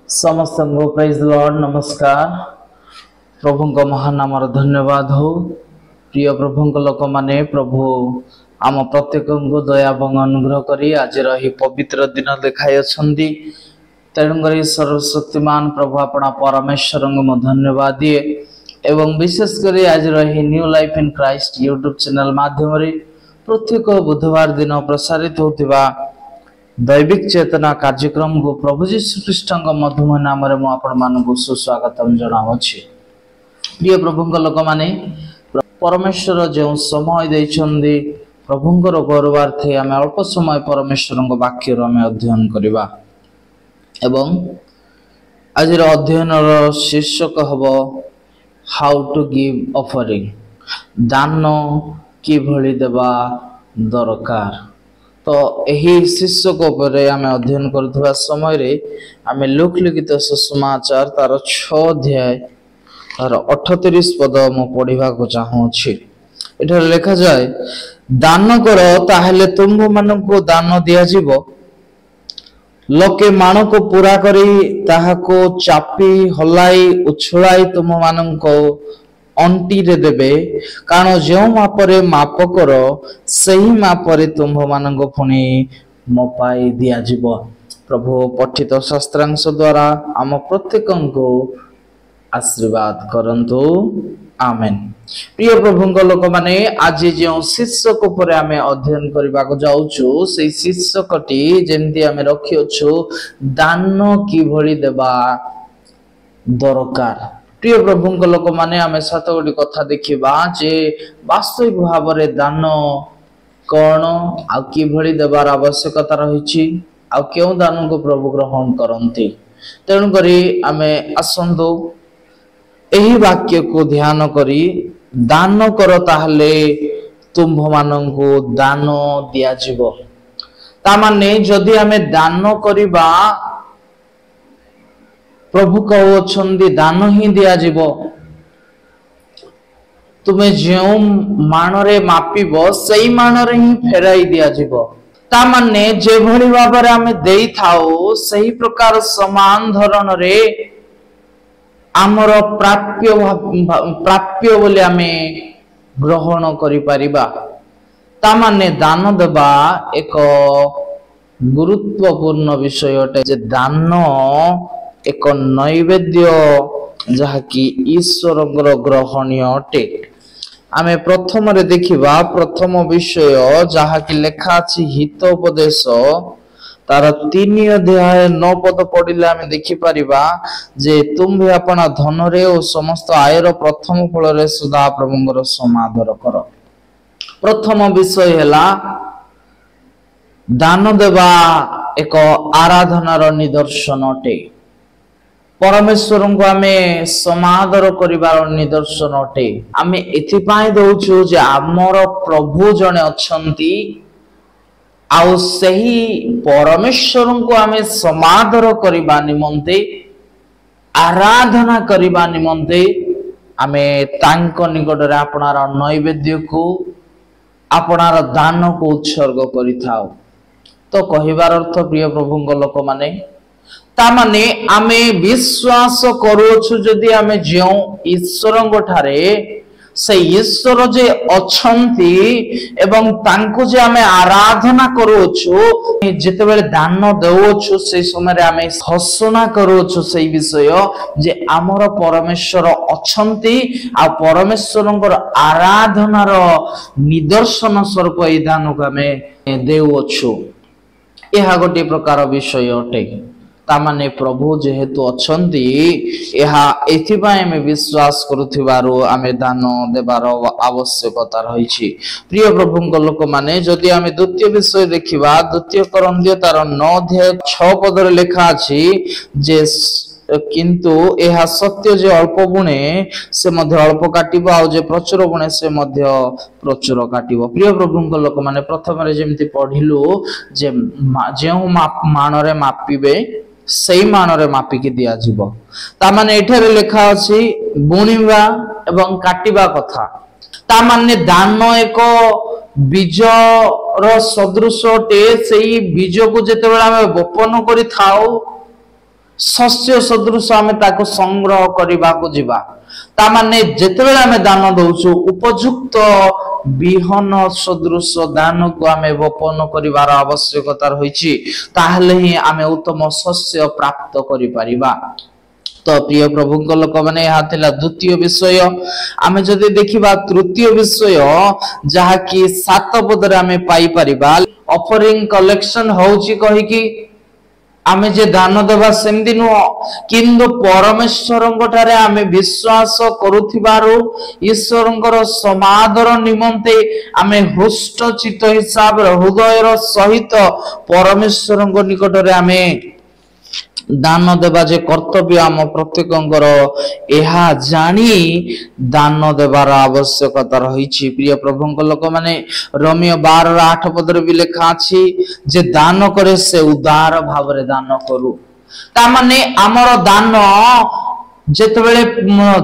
समस्त praise Lord नमस्कार। प्रभु महान नाम धन्यवाद हो। प्रिय प्रभु लोक माने प्रभु आम प्रत्येक को दया अनुग्रह करी आज रही पवित्र दिन देखाई तेणुक सर्वशक्तिमान प्रभु अपना परमेश्वर को धन्यवाद दिए एवं विशेषकर आज रही new life in Christ YouTube channel माध्यम प्रत्येक बुधवार दिन प्रसारित होता दैविक चेतना कार्यक्रम को प्रभु जीशु ख्रीष्ट मधुमय नाम मुझे सुस्वागत जनावि। प्रिय प्रभु लोक माने परमेश्वर जो समय देइछन्दी प्रभुंकर गौरवार्थे आम अल्प समय परमेश्वर वाक्य आम अध्ययन करवा एवं आज अध्ययन शीर्षक हम हाउ टू गिव ऑफरिंग दान कि भली देवा दरकार। तो यही शीर्षक आम अध्ययन कर समय आम लुक लिखित सुसमाचार तार 6 अध्याय तार 38 पद मु पढ़ा चाहूँगी। इधर लिखा जाए दान कर ताहले तुम्भ मानक दान दियाजिव लोके मान को पूरा करी ताहाको चापी हलाई उछलाई तुम मानक अंटी रे देबे कारण जो मापरे माप कर सही मापरे तुम्भ मानक पुणी मपाई दिया जिवो। प्रभु पठित शास्त्रांश द्वारा आम प्रत्येक को आशीर्वाद करंतु आमेन। प्रिय प्रभु लोक माने आज जो शीर्षक पर आम अध्ययन करने को जाऊँ से शीर्षकटी जमती आम रखिछु दान कि भली देवा दरकार। प्रिय प्रभु लोक माने आम 7 गोटी कथा देखा जे वास्तविक भाव में दान कौन आ कि भली देवार आवश्यकता रही आ क्यों दान को प्रभु ग्रहण करती। तेणुक आम आसतु यही वाक्य को ध्यान करी दान कर ताहले तुम्भ मानक दान दियाजिवो। तामाने जदि आम दान करिबा प्रभु कहउछन्दी दान ही दियाजिवो तुमे जो मानरे मापिबो सही मानरे ही फेराई दियाजिवो। तामाने जे भली भाबरे आमे देई थाओ सही प्रकार समान धरण रे आमर प्राप्य बोले आमे ग्रहण करि परिबा। तामाने दान देबा एक गुरुत्वपूर्ण विषय अटे जे दान एक नैवेद्य जहाँकि ईश्वर ग्रहणीय अटे। आमे प्रथम रे देखिबा प्रथम विषय जहाँकि लेखा अछि हितोपदेश तार 3 अध्याय 9 पद पढ़िले आमे देखि परिबा जे तुम्भे अपना धन रे और समस्त आयर प्रथम फल रे सदा प्रभुंगर समादर कर। प्रथम विषय हैला दान देवा एक आराधनार निदर्शन अटे। परमेश्वर को आमे समादर करिवार निदर्शन अटे। आमे एथिपाई दउछु जे आमर प्रभु जने अछंती आउ सही परमेश्वर को आमे समादर करिबा निमंते आराधना करिबा निमंते आमे तांक निकट रे आपनार नैवेद्य को आपनार दान को उत्सर्ग करिथाओ। तो कहिबार अर्थ प्रिय प्रभु लोक माने तामाने आमे विश्वास करूछु जदि आमे जो ईश्वर ठारे से ईश्वर जे अछंती एवं तांको जे आमे आराधना करूछु जेतेबेले दान देउछु से समय रे आमे घोषणा करूछु से विषय जे आमर परमेश्वर अछंती आ परमेश्वरंकर आराधनार निदर्शन स्वरूप ए दान को आमे देउछु। एहा गोटे प्रकार विषय अटे। तामाने प्रभु जेहेतु अछंती एहा एथिपाई आमे विश्वास करुथिबारु आमे दान देबार आवश्यकता रहिछि। प्रिय प्रभु लोक माने जदि आमे द्वितीय विषय देखिबा द्वितीय करन्थियो तार 9 अध्याय 6 पद रे लेखा अछि जे किंतु एहा सत्य जे अल्प बुणे से मध्य अल्प काटिबो आ जे प्रचुर बुणे से मध्य प्रचुर काटिबो। प्रिय प्रभु लोक माने प्रथम रे जेमति पढिलु जे जे मानरे मापिबे सही मानरे मापिकी दिया जिवो। ता माने एठारे लेखा अछि बुणिबा एवं काटिबा कथा। ता माने दान एक बीज रो सदृश अटे। सेही बीज को जेतेबेला आमे बोपन करि थाओ शस्य सदृश आमे ताको संग्रह करबाको जिबा ता माने जेतेबेले आमे दान दउछु उपयुक्त बिहन सदृश दान को आमे वपन करिवार आवश्यकता रहिछि ताहले ही आमे उत्तम शस्य प्राप्त करि परिबा। तो प्रिय प्रभु लोक माने यहाँ थिला द्वितीय विषय। आमे जदि देखिबा तृतीय विषय जहा कि 7 पदरे आमे पाई परिबा ऑफरिंग कलेक्शन होउची कहि कि आमे जे दान देबा सेमदि नु किंतु परमेश्वरंग ठारे आमे विश्वास करूथिबारो ईश्वरंकर समादर निमंते आमे हृष्ट चित्त हिसाब हृदयर सहित परमेश्वरंग निकटरे आमे दान देबा जे कर्तव्य आम प्रत्येकंकर एहा जानी दान देबार आवश्यकता रहिछि। प्रिय प्रभुंक लोक माने रोमियो 12:8 पदरे भी लिखा अछि जे दान करे से उदार भावरे दान करू। ता माने हमर दान जेतबेले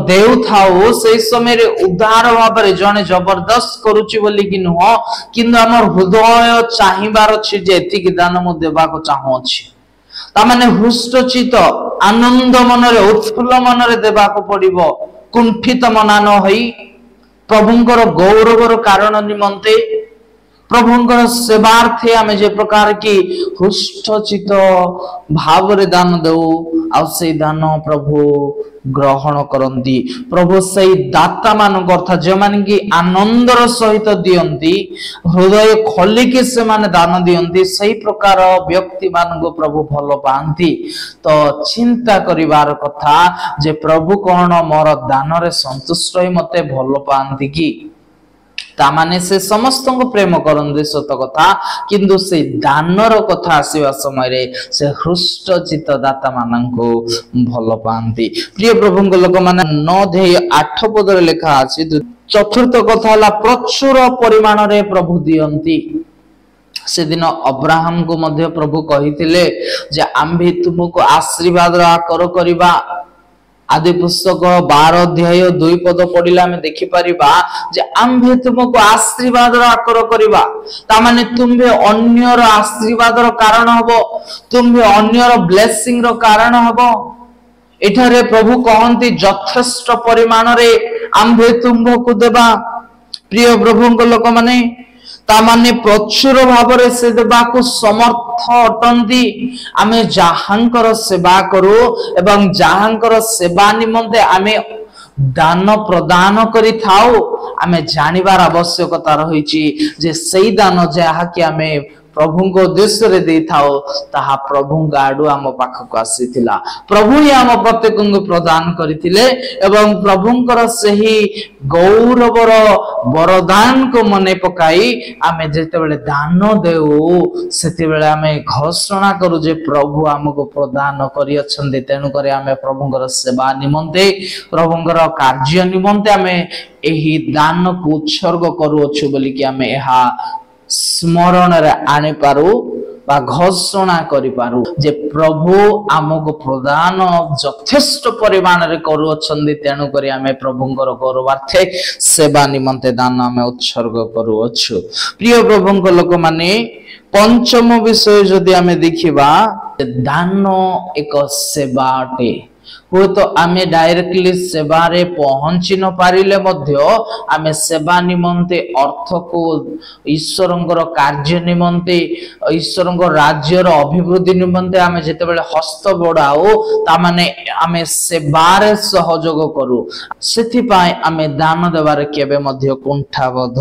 देउ थाउ से समय रे उदार भावरे जने जबरदस्त करूची बोली कि नुह किंतु हमर हृदय चाहिबार अछि जे एतिक दान मो देबा को चाहू अछि तामाने हृष्टचित आनंद मनरे उत्फुल्ल मनरे देबा को पड़िबो कुंठित मना न होई प्रभुंकर गौरवर कारण निमंते प्रभुंकर सेवार्थे आमे जे प्रकार की हृष्टचित भावरे दान देउ आ से दान प्रभु ग्रहण करंती। प्रभु सही दाता मान अर्थात जो मान की आनंदर सहित दियंती हृदय खोली के से माने दान दियंती सही प्रकार व्यक्ति मान को प्रभु भलो पांती। तो चिंता करिवार कथा जे प्रभु कौन मोर दान रे संतुष्ट होई मते भलो पांती कि तामाने से समस्त को प्रेम करंदे सत कथा किंतु से दानर कथा आसीबा समय रे से हृष्ट चित्त दाता माननको भलो पांती। प्रिय प्रभुंक लोक माने 9:8 पदरे लिखा अछि। चतुर्थ कथा हला प्रचुर परिमाण रे प्रभु दियंती। से दिन अब्राहम को मध्य प्रभु कहिथिले जे आम्भे तुमको आशीर्वाद आकर करिबा। आदि पुस्तक 12:2 पद पढ़िला में देखि परिबा जे आम्भे तुमको आशीर्वाद आकर करिबा ता माने तुम्भे अन्यर आशीर्वाद कारण हबो तुम्भे अन्यर ब्लेसिंग रो कारण हबो। एठारे प्रभु कहंती यथेष्ट परिमाण रे आम्भे तुमको देबा। प्रिय प्रभुंक लोक माने ता माने प्रचुर भावरे से देबा को समर्थ अटंती। आमे जाहांकर सेवा करू एवं जाहांकर सेवा निमंते आमे दान प्रदान करि थाउ आमे जानिबार आवश्यकता रहिछि जे सही दान जहा कि आमे प्रभु को उद्देश्य रे दे थाओ ताहा प्रभु गाडू आम पाखक आसीथिला। प्रभु ही आम प्रत्येक को प्रदान करथिले एवं प्रभुंकर सही गौरवर वरदान को मने पकाई आमे जेतेबेले दान देउ सेतेबेले आमे घोषणा करू जे प्रभु आमको प्रदान करि अछन्ते तेनु करे आमे प्रभुंकर सेवा निमंते प्रभुंकर कार्य निमंते आमे एही दान को उत्सर्ग करू अछु बोली कि आमे एहा स्मरण रे आने पारू बा घोषणा करि पारू जे प्रभु आमको प्रदान यथेष्ट परिमाण रे करू अछन्ती तेनु करी आमे प्रभुंकर गौरवार्थे सेवा निमंते दान आमे उत्सर्ग करू अछु। प्रिय प्रभुंक लोक माने पंचम विषय जदि आमे देखिबा दान एक सेवाटे हो तो आमे डायरेक्टली सेवा रे पहुंची न पारिले मध्य आमे सेवा निमंते अर्थ को ईश्वरंकर कार्य निमंते ईश्वरंकर राज्यर अभिवृद्धि निमंते आमे जेतेबेले हस्त बढाओ ता माने आमे सेवा रे सहयोग करू सेथि पाए आमे दान देबारे केबे मध्य कुंठाबोध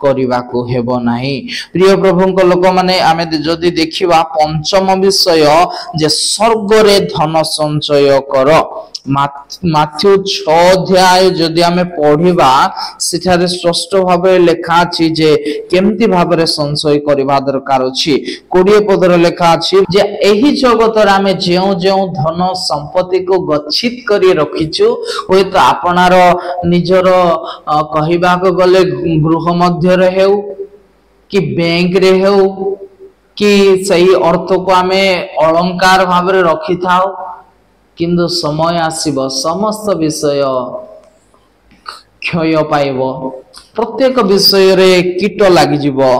करिबा को हेबो नाही। प्रिय प्रभुंक लोक माने आमे जदि देखिबा पंचम विषय जे स्वर्ग रे धन संचय कर माथ्यू 6 अध्याय जदि आमे पढिबा सेठारे स्पष्ट भाबे लेखा अछि जे केमति भाबरे संचय करिबा दरकार अछि। 20 पदर लेखा अछि जे एही जगत रे आमे जेउ जेउ धन संपत्ति को गच्छित करी रखिछु होय तो आपनार निजर कहिबा को गले गृह मध्य रे हेउ कि बैंक रे हेउ कि सही अर्थ को आमे अलंकार भाबरे रखि थाओ किंतु समय आसीबो समस्त विषय क्षय पाइबो प्रत्येक विषय रे कीट लागि जिवो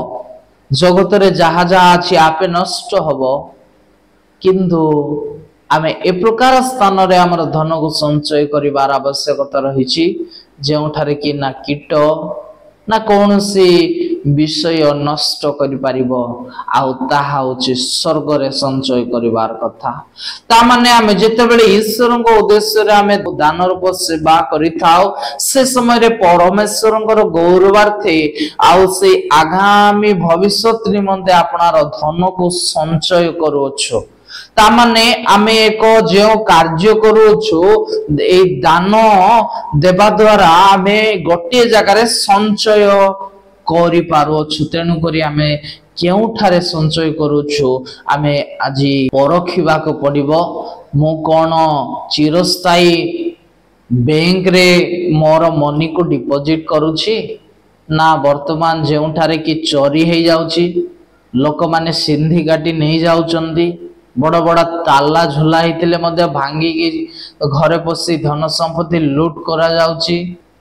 जगत रे जहा जहा अछि आपे नष्ट हबो किंतु आमे ए प्रकार स्थान रे हमर धन को संचय करिवार आवश्यकता रहिछि जेउठारे कि ना कीट ना कौनसी विषय नष्ट करि पारिबो आउ ताहा होछि स्वर्ग रे संचय करिवार कथा। ता माने आमे जेते बेले ईश्वर को उद्देश्य रे आमे दान रूप सेवा करिथाउ से समय रे परमेश्वरंकर गौरवार्थे आउ से आगामी भविष्यत निमंते आपनार धन को संचय करूछु। तामाने आमे एको जो कार्य करूछु ए दान देवा द्वारा आमे गोटे जगह रे संचय करि पारुछु। तेनु करी आमे केउठारे संचय करूछु आमे आजि परखिबा को पड़िबो। मु कोन चिरस्थायी बैंक रे मोर मनी को डिपॉजिट करूछि ना वर्तमान जेउठारे कि चोरी हे जाउछि लोक माने सिंधी गाटी नहीं जाउचंदी बड़ बड़ ताला झुला हितले मध्य भांगी की घरे पसी धन संपत्ति लूट करा जाउची।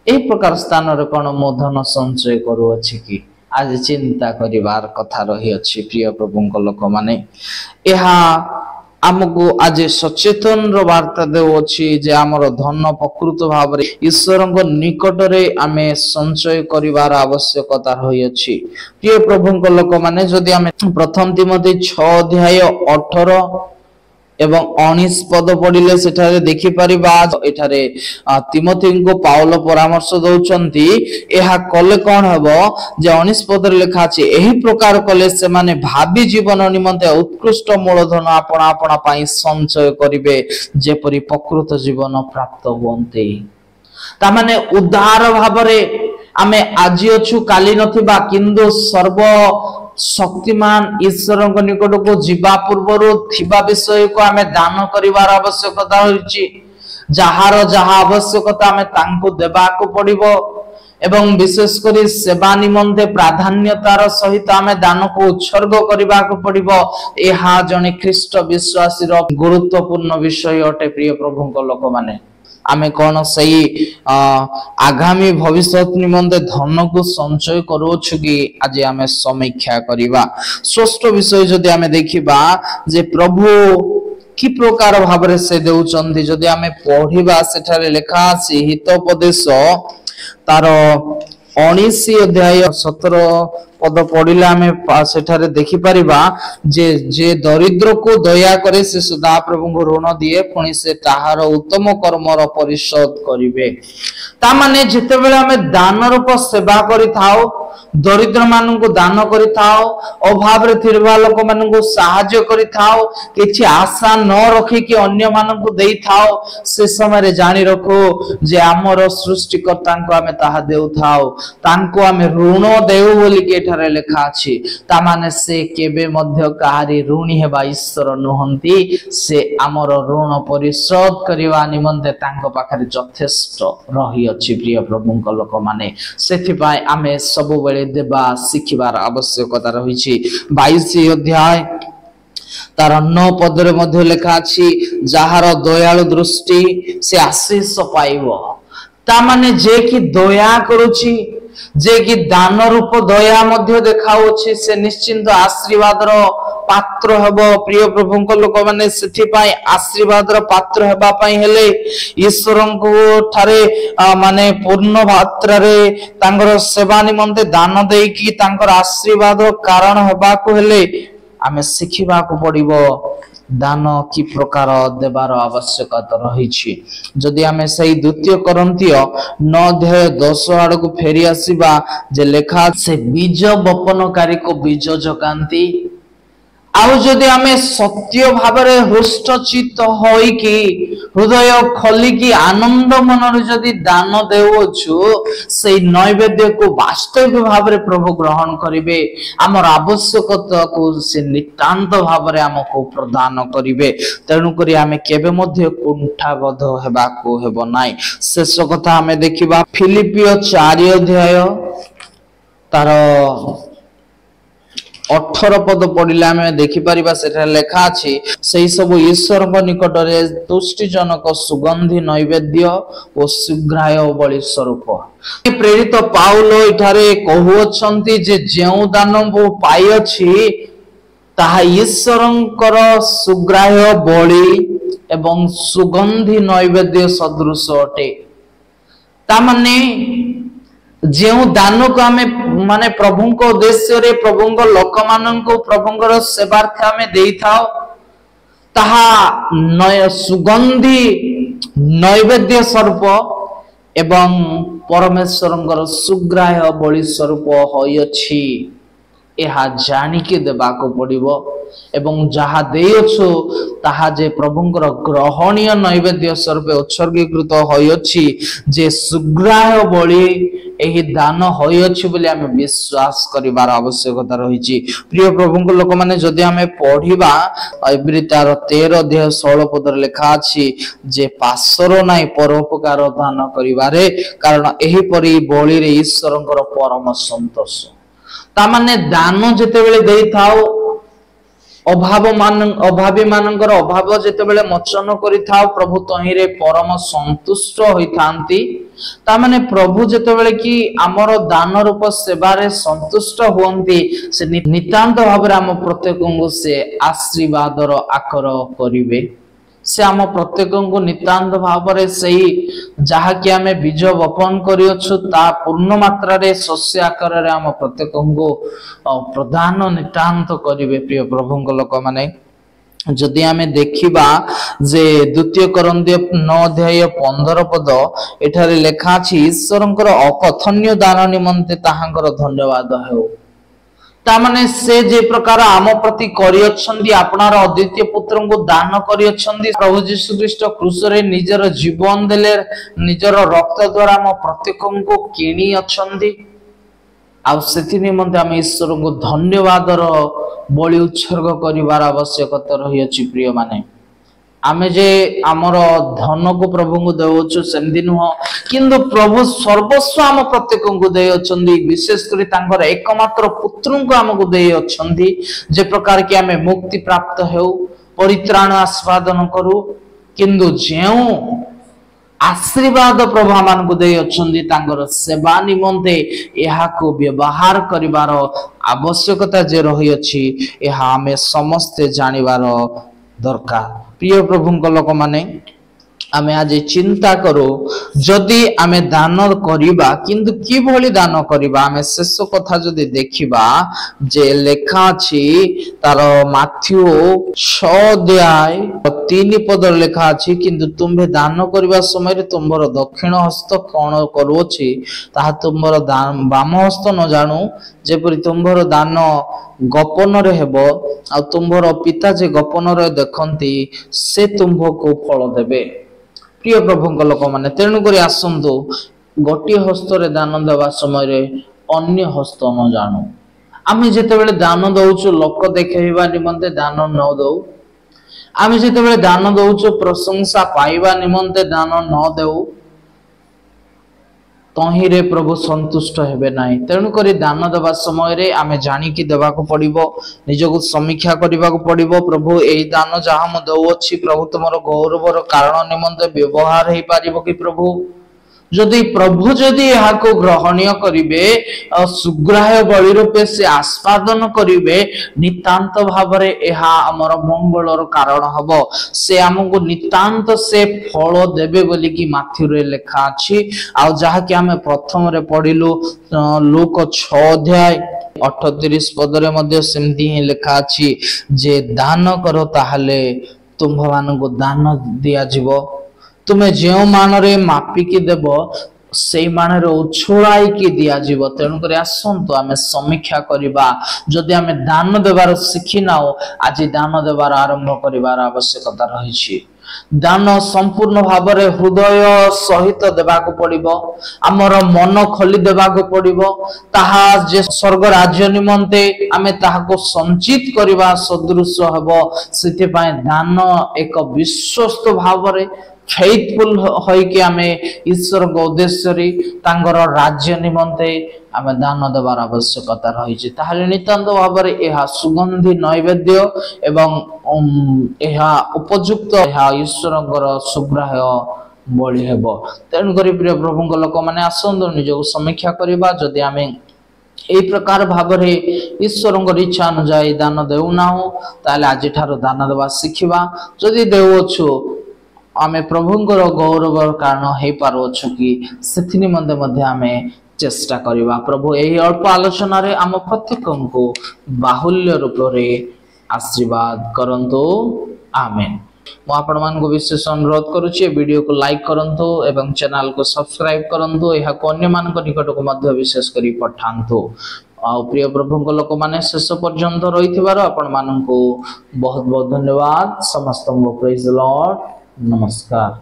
ए प्रकार स्थान रे कोन मो धन संचय करू अछि कि आज चिंता करिवार कथा रही अछि। प्रिय प्रभुंक लोक माने एहा आमको आज सचेतन रो वार्ता देउ अछि जे हमर धन प्रकृत भाव रे ईश्वर को निकट रे आमे संचय करिवार आवश्यकता रही अछि। प्रिय प्रभुंक लोक माने जदि आमे प्रथम तिमोथी 6 अध्याय 18 एवं 19 पद पढ़िले सेठारे देखि परिबा एठारे तिमोथी को पाउल परामर्श दउचंती एहा कले कोन हेबो जे 19 पद रे लिखा अछि एही प्रकार कले से माने भावी जीवन निमंते उत्कृष्ट मूलधन आपना आपना पई संचय करिवे जेपरि प्रकृत जीवन प्राप्त होंते। ता माने उद्धार भाबरे आमे आजि अछु काली नथिबा किंतु सर्व शक्तिमान ईश्वर निकट को जीवा पूर्व थिबा विषय को आमे दान करिवार आवश्यकता होइछि। जहार जहा आवश्यकता आमे तांको देबा को पड़िबो एवं विशेष करी सेवा निमंते प्राधान्यतार सहित आमे दान को उत्सर्ग करिबा को पड़िबो। एहा जने ख्रीष्ट विश्वासी रो गुरुत्वपूर्ण विषय अटे। प्रिय प्रभुंक लोक माने आमे कोन सही आगामी भविष्य निमंते धन को संचय करूछु कि आज आमे समीक्षा करिबा। स्पष्ट विषय जदि आमे देखिबा जे प्रभु कि प्रकार भाबरे से देउचंदी जदि आमे पढिबा सेठारे लेखा अछि हितोपदेश तार 19 अध्याय 17 पद पढ़िले आमे सेठारे देखि परिबा जे दरिद्र को दया करे से सदा प्रभु को ऋण दिए पुणी से ताहार उत्तम कर्मर परिशोध करिवे। ता माने जेते बेले आमे दान रूप सेवा करि थाओ दरिद्र मानु को दान करि थाओ अभाव रे थिरबा लोक मानु को सहाय्य करि थाओ किछि आशा न रखि कि अन्य मानु को देई थाओ से समय रे जानि रखो जे हमर सृष्टिकर्ता को आमे ताहा देउ थाओ तांको आमे ऋण देउ बोली के ठारे लेखा अछि। ता माने से केबे मध्य काहारी ऋणी हेबा ईश्वर नहंती से हमर ऋण परिशोध करिवा निमंते तांको पाखरे यथेष्ट रही अछि। प्रिय प्रभुंक लोक माने सेथि पाए आमे सब बेले देबा सिखिबार आवश्यकता रहिछि। 22 अध्याय तार 9 पद रे मध्य लेखा अछि जहार दयालु दृष्टि से आशीष पाइबो। ता माने जे कि दया करूछि जे कि दान रूप दया मध्य देखाउछि से निश्चिंत आशीर्वाद रो पात्र हेबो। प्रिय प्रभुंक लोक माने सेथि पाई आशीर्वाद रो पात्र हेबा पई हेले ईश्वरंको ठारे माने पूर्ण मात्रा रे तांगर सेवा निमंते दान देई कि तांकर आशीर्वाद रो कारण हेबा को हेले आमे सिखिबा को पड़िबो दान कि प्रकार देवार आवश्यकता रही। जदि आमे सही 2 कोरिन्थियो 9 अध्याय 10 आड़ को फेरी आसीबा जे लेखा से बीज बपनकारी को बीज जगांती आउ जदि आमे सत्य भाबरे हृष्टचित्त होई कि हृदय खोली कि आनंद मनर जदि दान देउछु से नैवेद्य को वास्तविक भाबरे प्रभु ग्रहण करिवे हमर आवश्यकता को से नितांत भाबरे हमको प्रदान करिवे। तेनु करी आमे केबे मध्ये कुंठाबद्ध हेबा को हेबो नाइ। शेष कथा आमे देखिबा फिलिपियो 4 अध्याय तार 18 पद पढ़िले आमे देखि परिबा सेठा लेखा अछि सेही सब ईश्वर को निकट रे तुष्टिजनक सुगंधी नैवेद्य ओ सुग्राय बलि स्वरूप। प्रेरित पाउल इठारे कहउछंती जे जेउ दान वो पाई अछि ताहा ईश्वरंकर सुग्राय बलि एवं सुगंधी नैवेद्य सदृश अटे। तामाने जो दान को आम माने प्रभु उद्देश्य रे प्रभु लोक मान प्रभुंर सेवार्थ आम दे था सुगंधी नैवेद्य स्वरूप एवं परमेश्वर सुग्राह्य बलि स्वरूप होइछि। यह जानिके देबाको पड़िबो एवं जहा देयछु ताहा जे प्रभुंकर ग्रहणीय नैवेद्य स्वरूप उत्सर्गीकृत होइछि जे सुग्राह्य बलि एही दान होइछि बोली आमे विश्वास करिवार आवश्यकता रहिछि। प्रिय प्रभुंकर लोक माने जदि आमे पढिबा इब्रितार 13 अध्याय 16 पदर लेखा अछि जे पासर नाइ परोपकार दान करिवारे कारण एही परि बलि रे ईश्वरंकर परम संतोष। तामाने दान जेतेबेले देई थाओ अभावी मानकर अभाव जेतेबेले मोचन करि थाओ प्रभु तहिरे परम संतुष्ट होई थांती। तामाने प्रभु जेतेबेले कि हमर दान रूप सेवारे संतुष्ट होंती से नितांत भाबरे हम प्रत्येकଙ୍କୁ से आशीर्वादर आकर करिवे। से आम प्रत्येक को नितांत भाव सही जहा कि आम बीज बपन करियछु ता पूर्ण मात्रा रे शस्य आकार रे आम प्रत्येक को प्रदान नितांत करिवे। प्रिय प्रभु लोक माने जदि आमे देखिबा जे द्वितीय कोरिन्थीय 9 अध्याय 15 पद एठारे लेखा अछि ईश्वरंकर अकथनीय दान निमंते ताहांकर धन्यवाद हेउ। तामाने से जे प्रकार आम प्रति करियछन्दी आपनार अद्वितीय पुत्र को दान करियछन्दी प्रभु यीशु ख्रीष्ट क्रूस रे निजर जीवन देले निजर रक्त द्वारा आम प्रत्येक को किनी अछन्दी आ सेति निमंते आम ईश्वर को धन्यवादर बलि उत्सर्ग करिवार आवश्यकता रहियछि। प्रिय माने आमे जे आमर धन को प्रभु को देउछु सेमदि नुह किंतु प्रभु सर्वस्व आम प्रत्येक को दे अछन्दी विशेष करी तांकर एकमात्र पुत्र को हमको दे अछन्दी जे प्रकार कि आमे मुक्ति प्राप्त हेउ परित्राण आस्वादन करू किंतु जेउ आशीर्वाद प्रभु मान को दे अछन्दी तांकर सेवा निमंते एहा को व्यवहार करिवार आवश्यकता जे रही अछि एहा हमें समस्त जानिबार दरकार। प्रिय प्रभु लोक माने आमे आज चिंता करो जदि आमे दान करिबा किंतु कि भली दान करिबा आमे शेष कथा जदि देखिबा जे लेखा अछि तार माथ्यू 6 अध्याय 3 पद लेखा अछि किंतु तुम्हे दान करिबा समय रे तुमर दक्षिण हस्त कोन करूछि ताहा तुमर बाम हस्त न जानु जेपरि तुमर दान गोपन रे हेबो आ तुमर पिता जे गोपन रे देखंती से तुमको फल देबे। प्रिय प्रभु लोक माने तेणु करी आसंतु गोटे हस्त रे दान देवा समय रे अन्य हस्त न जानु। आमे जेतेबेले दान दउछु लोक देखेबा निमंते दान न दउ आमे जेतेबेले दान दउछु प्रशंसा पाइबा निमंते दान न देउ तहिरे प्रभु संतुष्ट हेबे नाही। तेणु करी दान देवा समय रे आमे जानि कि देबा को पड़िबो निजको समीक्षा करिबा को पड़िबो प्रभु एई दान जहा म दउ अछि प्रभु तुमरो गौरवर कारण निमंते व्यवहार हेई पारिबो कि प्रभु जदि प्रभु जदि यहा को ग्रहणीय करिवे सुग्राह्य बलि रूपे से आस्वादन करिवे नितांत भावरे एहा हमर मंगलर कारण हबो से हमको नितांत से फल देबे बोली कि माथ्यू रे लेखा अछि आ जहा कि हमें प्रथम रे पढिलु लूक 6 अध्याय 38 पद रे मध्ये सेमति ही लेखा अछि जे दान करो ताहाले तुम मान को दान दिया जीवो तुम्हें जो मान रे मापिकी देव से मान रे उछुड़ाई की दिया जीव। तेणु करी आसंतु आमे समीक्षा करिबा जदि आमे दान देबार शिखि नाओ आज दान देबार आरंभ करिबार आवश्यकता रहिछि। दान संपूर्ण भावरे हृदय सहित देबाको पड़िबो हमर मन खोली देबाको पड़िबो ताहा जे स्वर्ग राज्य निमंते आमे ताहाको संचित करिबा सदृश हबो सेति पय दान एक विश्वस्त भावरे फेथफुल होई कि आमे ईश्वर को उद्देश्य रे तांगर राज्य निमंते आमे दान देबार आवश्यकता रही छै। ताहाले नितांत भाबरे एहा सुगंधी नैवेद्य एवं एहा उपयुक्त एहा ईश्वरंकर सुग्राह्य बलि हेबो। तेणु करी प्रिय प्रभु लोक माने आसंदो निजको समीक्षा करिबा जदि आमे एई प्रकार भाबरे ईश्वरंकर इच्छा अनुसार दान देउ नाहु ताले आज ठारो दान देबा शिखिबा जदि देउछु आमे प्रभुंकर गौरव कारण हो पारुछु कि सेथि निमंते मध्ये आमे चेष्टा करिबा। प्रभु एही अल्प आलोचना रे आम प्रत्येकंको बाहुल्य रूप रे आशीर्वाद करंतु। आमेन। मु आपण मान को विशेष अनुरोध करूची वीडियो को लाइक करंतु एवं चैनल को सब्सक्राइब करंतु। एहा को अन्य मान को निकट को मध्य विशेष करी पठांतु। आ प्रिय प्रभु को लोक माने शेष पर्यंत रहिथिबार आपण मान को बहुत बहुत धन्यवाद। समस्त को प्रेज द लॉर्ड। नमस्कार।